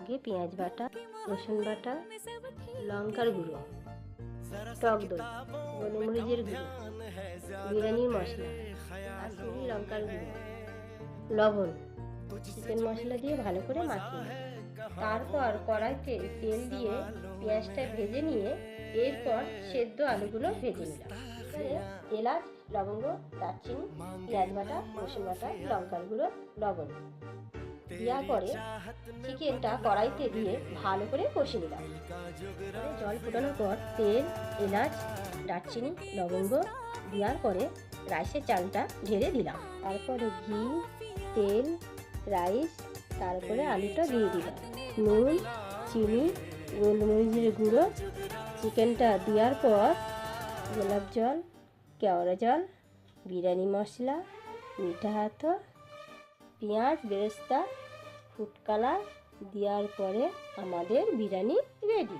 আগে পেঁয়াজ বাটা, রসুন বাটা, লঙ্কার গুঁড়ো, টক দই, গোলমরিচের গুঁড়ো, বিরিয়ানির মশলা, কাশ্মীরি লঙ্কার গুঁড়ো, লবণ, চিকেন মশলা দিয়ে ভালো করে মাখিয়ে নিই। তারপর কড়াইতে তেল দিয়ে পেঁয়াজটা ভেজে নিয়ে এরপর সেদ্ধ আলুগুলো ভেজে নিলাম। এলাচ, লবঙ্গ, দারচিনি, পেঁয়াজ বাটা, রসুন বাটা, লঙ্কার গুঁড়ো, লবণ দেওয়ার পরে চিকেনটা কড়াইতে দিয়ে ভালো করে কষে নিলাম। জল ফোটানোর পর তেল, এলাচ, দারচিনি, লবঙ্গ দেওয়ার পরে রাইসের চালটা ঢেলে দিলাম। তারপরে ঘি, তেল, রাইস, তারপরে আলুটা দিয়ে দিলাম। নুন, চিনি, গোলমরিচের গুঁড়ো, চিকেনটা দেওয়ার পর গোলাপ জল, কেওড়া জল, বিরিয়ানি মশলা, মিঠা আতর, পেঁয়াজ বেরেস্তা, ফুড কালার দেওয়ার পরে আমাদের বিরিয়ানি রেডি।